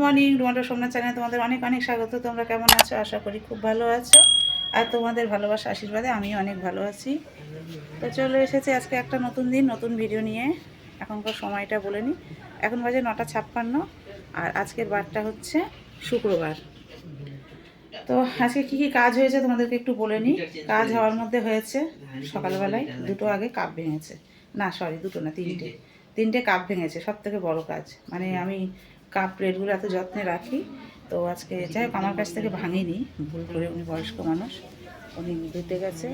Morning, তোমাদের সোমনাথ চ্যানেলে তোমাদের অনেক অনেক স্বাগত। তোমরা কেমন আছো? আশা করি খুব ভালো আছো। আর তোমাদের ভালোবাসা আশীর্বাদে আমি অনেক ভালো আছি। তো চলে এসেছি আজকে একটা নতুন দিন, নতুন ভিডিও নিয়ে। এখনকার সময়টা বলে নিই, এখন বাজে 9:56। আর আজকের বারটা হচ্ছে শুক্রবার। তো আজকে কী কী কাজ হয়েছে তোমাদেরকে একটু বলে নিই। কাজ হওয়ার মধ্যে হয়েছে, সকালবেলায় দুটো আগে কাপ ভেঙেছে। না সরি, দুটো না, তিনটে কাপ ভেঙেছে। সব থেকে বড়ো কাজ, মানে আমি কাপ প্লেটগুলো এত যত্নে রাখি। তো আজকে যাই হোক, আমার কাছ থেকে ভাঙিনি, ভুল করে। উনি বয়স্ক মানুষ, উনি ধুতে গেছে,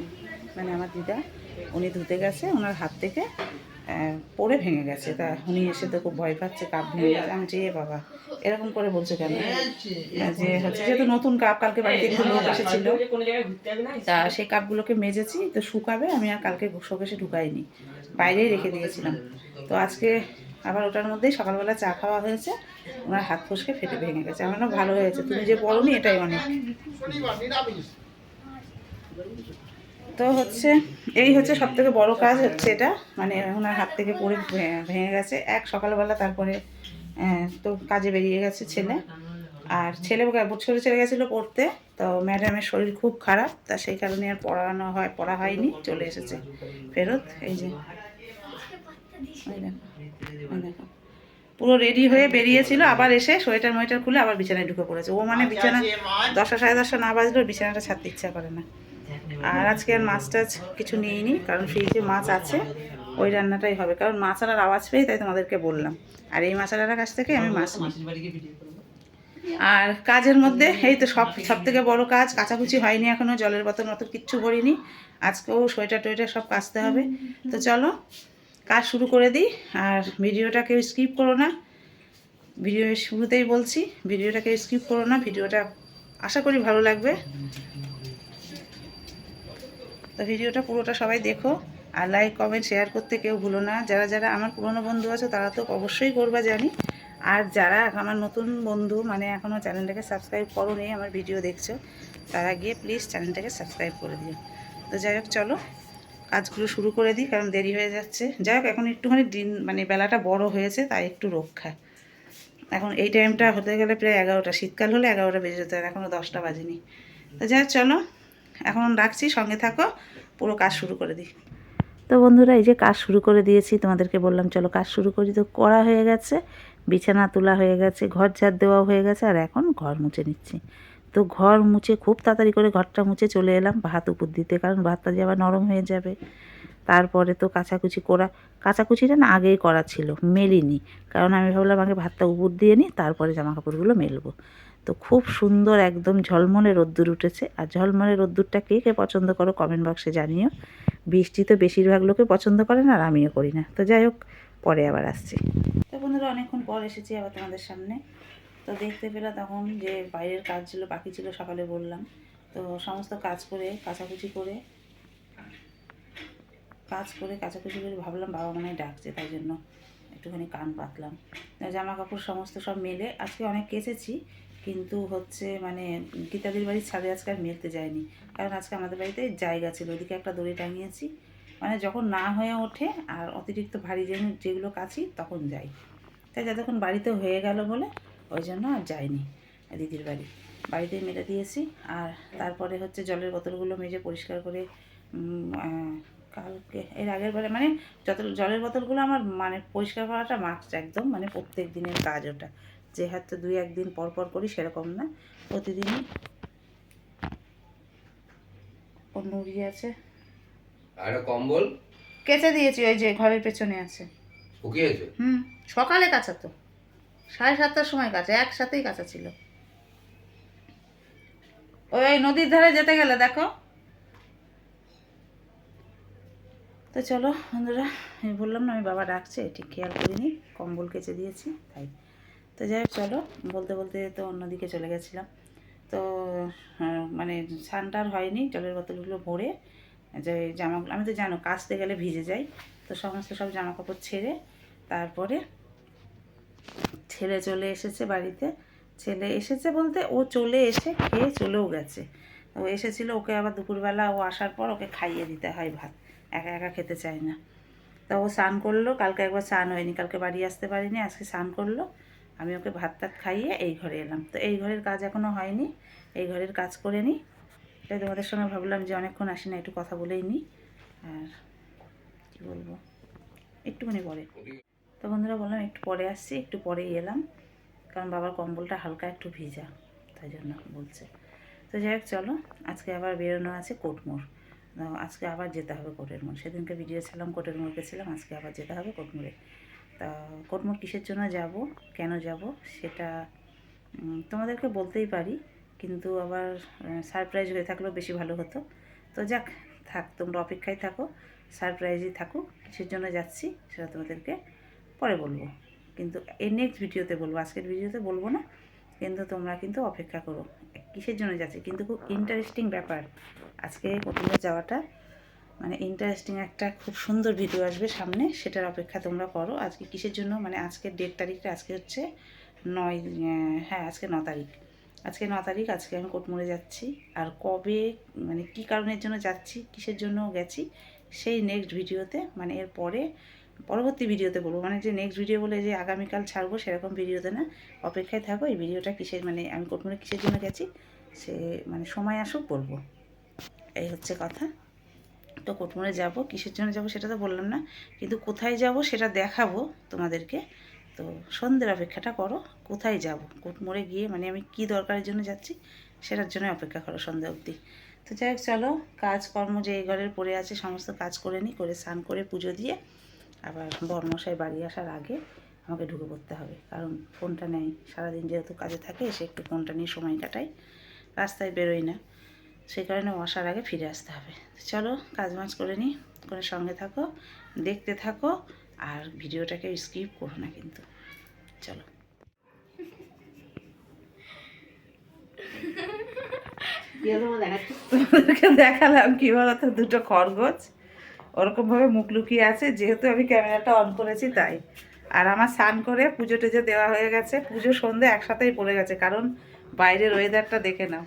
মানে আমার দিদা, উনি ধুতে গেছে, ওনার হাত থেকে পড়ে ভেঙে গেছে। তা উনি এসে তো খুব ভয় পাচ্ছে, কাপ ভেঙে গেছে। আমি যে বাবা এরকম করে বলছে কেন? যে হচ্ছে যেহেতু নতুন কাপ, কালকে বাড়িতে একটু লোক এসেছিল, তা সেই কাপগুলোকে মেজেছি, তো শুকাবে। আমি আর কালকে শোকেশে ঢুকাইনি, বাইরেই রেখে দিয়েছিলাম। তো আজকে আবার ওটার মধ্যেই সকালবেলা চা খাওয়া হয়েছে, ওনার হাত ফসকে ফেটে ভেঙে গেছে। আমার না ভালো হয়েছে, তুমি যে বলোনি এটাই অনেক। তো হচ্ছে এই হচ্ছে সব থেকে বড়ো কাজ হচ্ছে এটা, মানে ওনার হাত থেকে পড়ে ভেঙে গেছে সকালবেলা। তারপরে তো কাজে বেরিয়ে গেছে ছেলে, আর ছেলে ছোটো ছেলে গেছিলো পড়তে। তো ম্যাডামের শরীর খুব খারাপ, তা সেই কারণে আর পড়া হয়নি, চলে এসেছে ফেরত। এই যে দেখো, পুরো রেডি হয়ে বেরিয়েছিল, আবার এসে সোয়েটার মোয়েটার খুলে আবার বিছানায় ঢুকে পড়েছে। ও মানে বিছানা 10টা সাড়ে 10টা না বাজলেও বিছানাটা ছাড়তে ইচ্ছা করে না। আর আজকে আর মাছ টাছ কিছু নিইনি, কারণ ফ্রিজে মাছ আছে, ওই রান্নাটাই হবে। কারণ মাছ আনার আওয়াজ পেয়ে তাই তোমাদেরকে বললাম। আর এই মাছ আনার কাছ থেকে আমি মাছ নিই। আর কাজের মধ্যে এই তো সব থেকে বড় কাজ, কাচাকুচি হয়নি এখনও, জলের বোতল মতো কিচ্ছু ভরিনি। আজকেও সোয়েটার টোয়েটার সব কাচতে হবে। তো চলো কাজ শুরু করে দিই। আর ভিডিওটা কেউ স্কিপ করো না, ভিডিও শুরুতেই বলছি, ভিডিওটা কেউ স্কিপ করো না, ভিডিওটা আশা করি ভালো লাগবে। তো ভিডিওটা পুরোটা সবাই দেখো, আর লাইক কমেন্ট শেয়ার করতে কেউ ভুলো না। যারা যারা আমার পুরনো বন্ধু আছো তারা তো অবশ্যই করবা জানি, আর যারা আমার নতুন বন্ধু, মানে এখনও চ্যানেলটাকে সাবস্ক্রাইব করো নি, আমার ভিডিও দেখছো, তারা গিয়ে প্লিজ চ্যানেলটাকে সাবস্ক্রাইব করে দিও। তো যাই হোক চলো কাজগুলো শুরু করে দিই, কারণ দেরি হয়ে যাচ্ছে। যাই হোক এখন একটুখানি দিন, মানে বেলাটা বড় হয়েছে, তাই একটু রক্ষা। এখন এই টাইমটা হতে গেলে প্রায় 11টা, শীতকাল হলে 11টা বেজে যেত, আর এখনও 10টা বাজেনি। তো যাই হোক চলো এখন রাখছি, সঙ্গে থাকো, পুরো কাজ শুরু করে দিই। তো বন্ধুরা এই যে কাজ শুরু করে দিয়েছি, তোমাদেরকে বললাম চলো কাজ শুরু করি। তো করা হয়ে গেছে, বিছানা তোলা হয়ে গেছে, ঘর ঝাড় দেওয়া হয়ে গেছে, আর এখন ঘর মুছে নিচ্ছি। তো ঘর মুছে খুব তাড়াতাড়ি করে ঘরটা মুছে চলে এলাম ভাত উপর দিতে, কারণ ভাতটা যে আবার নরম হয়ে যাবে। তারপরে তো কাচাকুচিটা না আগেই করা ছিল, মেলিনি, কারণ আমি ভাবলাম আগে ভাতটা উপর দিয়ে নিই, তারপরে জামা কাপড়গুলো মেলবো। তো খুব সুন্দর একদম ঝলমলে রোদ্দুর উঠেছে। আর ঝলমলে রোদ্দুরটা কে কে পছন্দ করো কমেন্ট বক্সে জানিও। বৃষ্টি তো বেশিরভাগ লোকে পছন্দ করে না, আর আমিও করি না। তো যাই হোক পরে আবার আসছি। তো বন্ধুরা অনেকক্ষণ পর এসেছি আবার তোমাদের সামনে। তো দেখতে পেলাম তখন যে বাইরের কাজ ছিল, বাকি ছিল, সকালে বললাম। তো সমস্ত কাজ করে কাচাকুচি করে কাচাকুচি করে ভাবলাম বাবা মনে হয় ডাকছে, তাই জন্য একটুখানি কান পাতলাম। জামা কাপড় সমস্ত সব মেলে আজকে অনেক কেচেছি, কিন্তু হচ্ছে মানে গীতাদির বাড়ির ছাদে আজকে আর মেলতে যায়নি, কারণ আজকে আমাদের বাড়িতে জায়গা ছিল, ওদিকে একটা দড়ি টাঙিয়েছি। মানে যখন না হয়ে ওঠে আর অতিরিক্ত ভারী যেগুলো কাছি তখন যাই, তাই যতক্ষণ বাড়িতে হয়ে গেল বলে ওই জন্য আর যাইনি দিদির বাড়িতেই মেলে দিয়েছি। আর তারপরে হচ্ছে জলের বোতলগুলো মেজে পরিষ্কার করে কালকে এর আগের বারে, মানে যত জলের বোতলগুলো আমার মানে পরিষ্কার করাটা মাস্ট একদম, মানে প্রত্যেক দিনের কাজ ওটা, যে হয়তো 2-1 দিন পর পর করি সেরকম না, প্রতিদিনই। অন্য উড়িয়ে আছে, আর কম্বল কেচে দিয়েছি, ওই যে ঘরের পেছনে আছে। শুকিয়েছে? সকালে কাঁচা তো 7:30টার সময় কাঁচা, একসাথেই কাঁচা ছিল। ওই নদীর ধারে যেতে গেলে দেখো। তো চলো বন্ধুরা, আমি বললাম না আমি বাবা ডাকছে, ঠিক খেয়াল করিনি, কম্বল কেচে দিয়েছি তাই। তো যাই হোক চলো, বলতে বলতে তো অন্যদিকে চলে গেছিলাম। তো মানে স্নানটার হয়নি, জলের বোতলগুলো ভরে যে জামাগুলো, আমি তো জানো কাচতে গেলে ভিজে যাই, তো সমস্ত সব জামা কাপড় ছেড়ে তারপরে ছেলে চলে এসেছে বাড়িতে। ছেলে এসেছে বলতে ও চলে এসে খেয়ে চলেও গেছে। ও এসেছিল, ওকে আবার দুপুরবেলা ও আসার পর ওকে খাইয়ে দিতে হয় ভাত, একা একা খেতে চায় না। তা ও স্নান করলো, কালকে একবার স্নান হয়নি, কালকে বাড়ি আসতে পারিনি, আজকে স্নান করলো। আমি ওকে ভাত টাত খাইয়ে এই ঘরে এলাম। তো এই ঘরের কাজ এখনও হয়নি, এই ঘরের কাজ করে নিই। তাই তোমাদের সঙ্গে ভাবলাম যে অনেকক্ষণ আসি না, একটু কথা বলেই নিই। আর কী বলবো, একটুখানি পরে। তো বন্ধুরা বললাম একটু পরে আসছি, একটু পরেই এলাম, কারণ বাবার কম্বলটা হালকা একটু ভিজা, তাই জন্য বলছে। তো যাই হোক চলো, আজকে আবার বেরোনো আছে কোটমোড়। আজকে আবার যেতে হবে কোটের মোড়। সেদিনকে ভিডিও ছিলাম কোটের মোড় গেছিলাম, আজকে আবার যেতে হবে কোটমোড়ে। তা কোটমোড় কিসের জন্য যাব, কেন যাব সেটা তোমাদেরকে বলতেই পারি, কিন্তু আবার সারপ্রাইজ হয়ে থাকলেও বেশি ভালো হতো। তো যাক, থাক, তোমরা অপেক্ষায় থাকো, সারপ্রাইজই থাকুক। কিসের জন্য যাচ্ছি সেটা তোমাদেরকে পরে বলবো, কিন্তু এর নেক্সট ভিডিওতে বলবো, আজকের ভিডিওতে বলবো না। কিন্তু তোমরা কিন্তু অপেক্ষা করো কিসের জন্য যাচ্ছি, কিন্তু খুব ইন্টারেস্টিং ব্যাপার আজকে কোটমোড়ে যাওয়াটা, মানে ইন্টারেস্টিং একটা খুব সুন্দর ভিডিও আসবে সামনে, সেটার অপেক্ষা তোমরা করো। আজকে কিসের জন্য, মানে আজকের ডেট তারিখটা, আজকে হচ্ছে 9, হ্যাঁ আজকে 9 তারিখ। আজকে 9 তারিখ, আজকে আমি কোটমোড়ে যাচ্ছি। আর কবে, মানে কী কারণের জন্য যাচ্ছি, কিসের জন্য গেছি, সেই নেক্সট ভিডিওতে, মানে এর পরে পরবর্তী ভিডিওতে বলবো। মানে যে নেক্সট ভিডিও বলে যে আগামীকাল ছাড়বো সেরকম ভিডিওতে না, অপেক্ষায় থাকো। এই ভিডিওটা কিসের, মানে আমি কোটমোড়ে কিসের জন্য গেছি সে মানে সময় আসুক বলবো, এই হচ্ছে কথা। তো কোটমোড়ে যাব, কিসের জন্য যাব সেটা তো বললাম না, কিন্তু কোথায় যাব সেটা দেখাবো তোমাদেরকে। তো সন্ধ্যের অপেক্ষাটা করো, কোথায় যাব কোটমোড়ে গিয়ে, মানে আমি কি দরকারের জন্য যাচ্ছি সেটার জন্য অপেক্ষা করো সন্ধ্যা অবধি। তো যাই হোক চলো, কাজকর্ম যে এই ঘরের পড়ে আছে সমস্ত কাজ করে নিই, করে স্নান করে পুজো দিয়ে আবার বরমশাই বাড়ি আসার আগে আমাকে ঢুকে পড়তে হবে, কারণ ফোনটা নেই। সারাদিন যেহেতু কাজে থাকে, এসে একটু ফোনটা নিয়ে সময় কাটাই, রাস্তায় বেরোই না, সেই কারণে আসার আগে ফিরে আসতে হবে। চলো কাজ বাজ করে নিই, করে সঙ্গে থাকো, দেখতে থাকো, আর ভিডিওটাকে স্কিপ করো না কিন্তু। চলো, তোমাদেরকে দেখালাম কী বলতো, দুটো খরগোশ ওরকমভাবে মুখ লুকিয়ে আছে, যেহেতু আমি ক্যামেরাটা অন করেছি তাই। আর আমার স্নান করে পুজো টুজো দেওয়া হয়ে গেছে, পুজো সন্ধে একসাথেই পড়ে গেছে, কারণ বাইরের ওয়েদারটা দেখে নাও।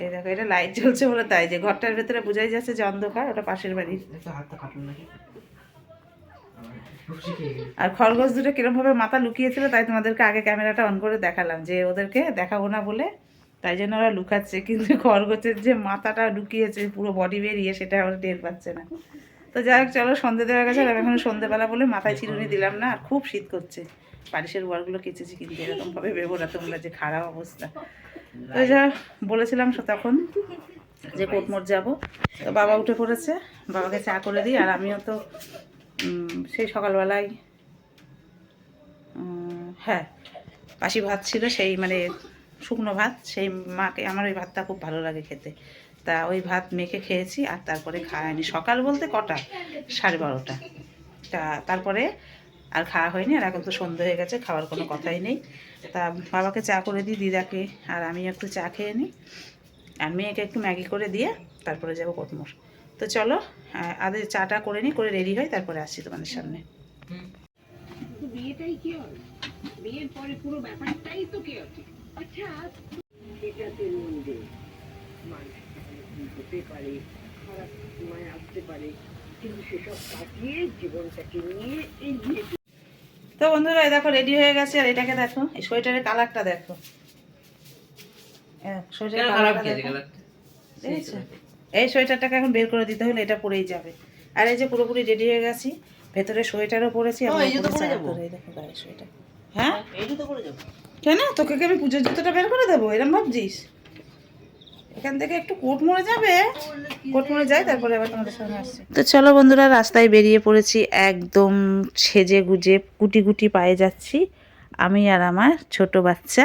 এই দেখো, এটা লাইট জ্বলছে বলে তাই, যে ঘরটার ভেতরে বোঝাই যাচ্ছে যে অন্ধকার, ওটা পাশের বাড়ির। আর খরগোশ দুটো কিরমভাবে মাথা লুকিয়েছিল, তাই তোমাদেরকে আগে ক্যামেরাটা অন করে দেখালাম, যে ওদেরকে দেখাবো না বলে, তাই জন্য ওরা লুকাচ্ছে। কিন্তু খরগোশের যে মাথাটা লুকিয়েছে পুরো বডি বেরিয়ে, সেটা ওরা টের পাচ্ছে না। তো যাই হোক চলো, সন্ধে দেওয়া গেছে, আর আমি এখন সন্ধেবেলা বলে মাথায় চিরুনি দিলাম না, আর খুব শীত করছে। বালিশের ওয়ারগুলো কেচেছি, কিন্তু এরকমভাবে বেবো না তোমরা, যে খারাপ অবস্থা। তো যা বলেছিলাম তখন যে কোটমোড় যাব, তো বাবা উঠে পড়েছে, বাবাকে চা করে দিই। আর আমিও তো সেই সকালবেলায়, হ্যাঁ বাসি ভাত ছিল, সেই মানে শুকনো ভাত, সেই মাকে, আমার ওই ভাতটা খুব ভালো লাগে খেতে, তা ওই ভাত মেখে খেয়েছি। আর তারপরে খাওয়ানি, সকাল বলতে কটা, 12:30টা, তা তারপরে আর খাওয়া হয়নি। আর এখন তো সন্ধে হয়ে গেছে, খাওয়ার কোনো কথাই নেই। তা বাবাকে চা করে দিই, দিদাকে, আর আমি একটু চা খেয়ে নিই, আর মেয়েকে একটু ম্যাগি করে দিয়ে তারপরে যাবো কোটমোড়। তো চলো আগে চাটা করে নিই, করে রেডি হই, তারপরে আসছি তোমাদের সামনে। বিয়েটাই কি হয়, বিয়ের পরে পুরো ব্যাপারটাই তো কি আছে। আচ্ছা, এটাতে মন্দির মানুষ হতে পারে, খারাপ সময় আসতে পারে, কিন্তু সেসব কাটিয়ে জীবনটাকে নিয়ে এগিয়ে। তো বন্ধুরা এই দেখো রেডি হয়ে গেছে, আর এটাকে দেখো, এই সোয়েটারের কালারটা দেখো, সোয়েটারের কালারটা দেখো, দেখেছো? এই সোয়েটারটাকে এখন বের করে দিতে হলে এটা পরেই যাবে। আর এই যে পুরোপুরি রেডি হয়ে গেছি, ভেতরে সোয়েটারও পরেছি, আর দেখো গায়ে সোয়েটার। হ্যাঁ কেন, তোকে কি আমি পুজোর জুতোটা বের করে দেবো এরম ভাবছিস? এখান থেকে একটু কোটমোড়ে যাবে, কোটমোড়ে যাই, তারপরে আবার তোমাদের সামনে আসছে। তো চলো বন্ধুরা, রাস্তায় বেরিয়ে পড়েছি, একদম সেজে গুজে কুটি কুটি পায়ে যাচ্ছি আমি আর আমার ছোট বাচ্চা,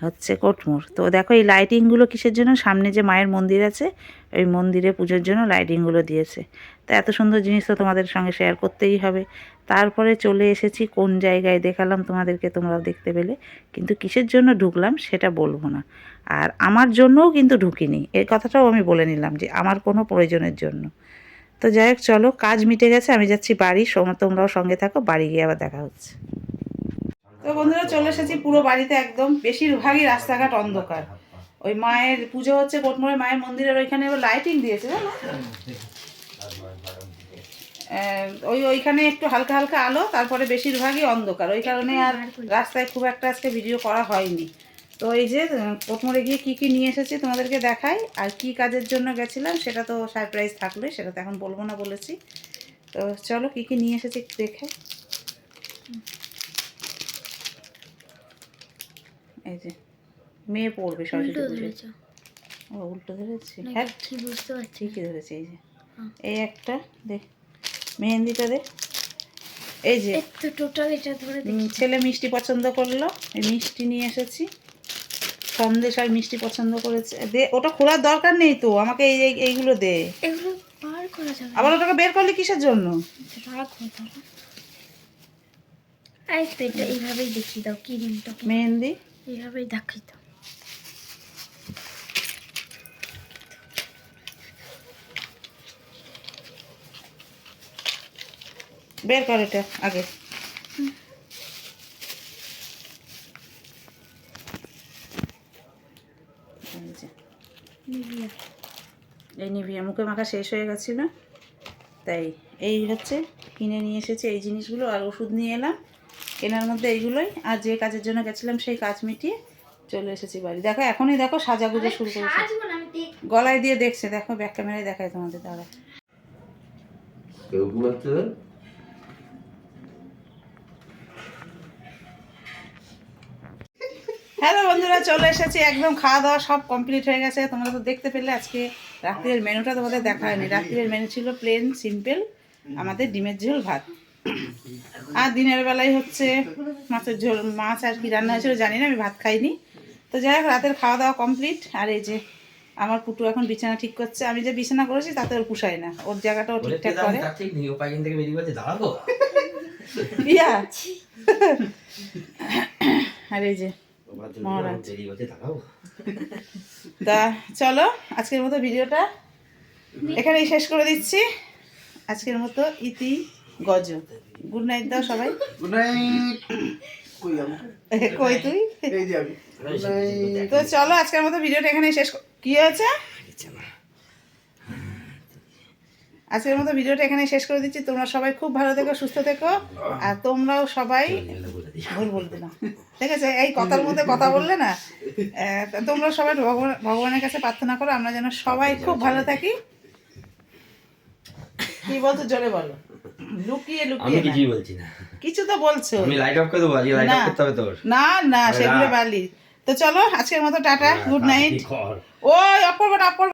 হচ্ছে কোটমোড়। তো দেখো এই লাইটিংগুলো কিসের জন্য, সামনে যে মায়ের মন্দির আছে, ওই মন্দিরে পুজোর জন্য লাইটিংগুলো দিয়েছে। তো এত সুন্দর জিনিস তো তোমাদের সঙ্গে শেয়ার করতেই হবে। তারপরে চলে এসেছি কোন জায়গায় দেখালাম তোমাদেরকে, তোমরাও দেখতে পেলে, কিন্তু কিসের জন্য ঢুকলাম সেটা বলবো না। আর আমার জন্যও কিন্তু ঢুকিনি, এই কথাটাও আমি বলে নিলাম, যে আমার কোনো প্রয়োজনের জন্য। তো যাই হোক চলো, কাজ মিটে গেছে, আমি যাচ্ছি বাড়ি, তোমরাও সঙ্গে থাকো, বাড়ি গিয়ে আবার দেখা হচ্ছে। তো বন্ধুরা চলে এসেছি পুরো বাড়িতে, একদম বেশিরভাগই রাস্তাঘাট অন্ধকার। ওই মায়ের পুজো হচ্ছে কোটমোড়ে মায়ের মন্দিরের ওইখানে এবার লাইটিং দিয়েছে, জানো? ওইখানে একটু হালকা হালকা আলো, তারপরে বেশিরভাগই অন্ধকার, ওই কারণে আর রাস্তায় খুব একটা আজকে ভিডিও করা হয়নি। তো এই যে কোটমোড়ে গিয়ে কী কী নিয়ে এসেছি তোমাদেরকে দেখাই, আর কি কাজের জন্য গেছিলাম সেটা তো সারপ্রাইজ থাকলে, সেটা তো এখন বলবো না বলেছি। তো চলো কী কী নিয়ে এসেছি একটু দেখে। এই যে মেয়ে পড়বে সরস্বতী পুজোয়। ও উল্টো ধরেছি, হ্যাঁ বুঝতে পারছি। ঠিকই ধরেছি। এই যে এই একটা দেখ, মেহেন্দিটা দে। এই যে টোটাল এটা ধরে ছেলে মিষ্টি পছন্দ করলো, এই মিষ্টি নিয়ে এসেছি, সন্দেশ আর মিষ্টি পছন্দ করেছে। দে, ওটা খোলার দরকার নেই তো, আমাকে এইগুলো দে। এগুলো বার করা যাবে আবার ওটাকে বের করলে কিসের জন্য? রাখো তাহলে। এই তো এটা এইভাবেই দেখিয়ে দাও, কি রিংটা মেহেন্দি এইভাবেই দেখিয়ে দাও। বের কর এটা আগে। এই যে, নিভিয়া। এই নিভিয়া মুখে মাখা শেষ হয়ে গেছিলো, তাই এই হচ্ছে কিনে নিয়ে এসেছি এই জিনিসগুলো। আর ওষুধ নিয়ে এলাম, কেনার মধ্যে এইগুলোই। আর যে কাজের জন্য গেছিলাম সেই কাজ মিটিয়ে চলে এসেছি বাড়ি। দেখো এখনই দেখো সাজাগুজো শুরু করেছে, গলায় দিয়ে দেখছে। দেখো ব্যাক ক্যামেরায় দেখায় তোমাদের দাদা। কেউ ঘুমাচ্ছে না? হ্যালো বন্ধুরা, চলে এসেছি, একদম খাওয়া দাওয়া সব কমপ্লিট হয়ে গেছে। তোমরা তো দেখতে পেলে আজকে রাত্রের মেনুটা তোমাদের দেখা হয়নি। রাত্রের মেনু ছিল প্লেন সিম্পল, আমাদের ডিমের ঝোল ভাত। আর দিনের বেলায় হচ্ছে মাছের ঝোল, মাছ আর কি রান্না হয়েছিল জানি না, আমি ভাত খাইনি। তো যাই হোক, রাতের খাওয়া দাওয়া কমপ্লিট। আর এই যে আমার পুটু এখন বিছানা ঠিক করছে। আমি যে বিছানা করেছি তাতে ওর পুষায় না, ওর জায়গাটাও ঠিকঠাক করে। ইয়া আর এই যে মহারাজ। তা চলো আজকের মতো ভিডিওটা এখানেই শেষ করে দিচ্ছি। আজকের মতো ইতি গজ। গুড নাইট দাও সবাই। Good night. কই তুই? এই যে আমি। তো চলো আজকের মতো ভিডিওটা এখানেই শেষ। কি হয়েছে? আজকের মতো ভিডিওটা এখানে শেষ করে দিচ্ছি। তোমরা সবাই খুব ভালো থেকো, সুস্থ থেকো। আর তোমরাও সবাই ভুল বলতে না, ঠিক আছে? এই কথার মধ্যে কথা বললে না। তোমরা সবাই ভগবানের কাছে প্রার্থনা করো আমরা যেন সবাই খুব ভালো থাকি। কি বলছো জোরে বলো, লুকিয়ে লুকিয়ে। আমি কিছুই বলছি না। কিছু তো বলছো। আমি লাইট অফ করে দেবো, আজকে লাইট অফ করতে হবে তোর। না না, সেগুলো বালি। তো চলো আজকের মতো টাটা, গুড নাইট। ওই অপর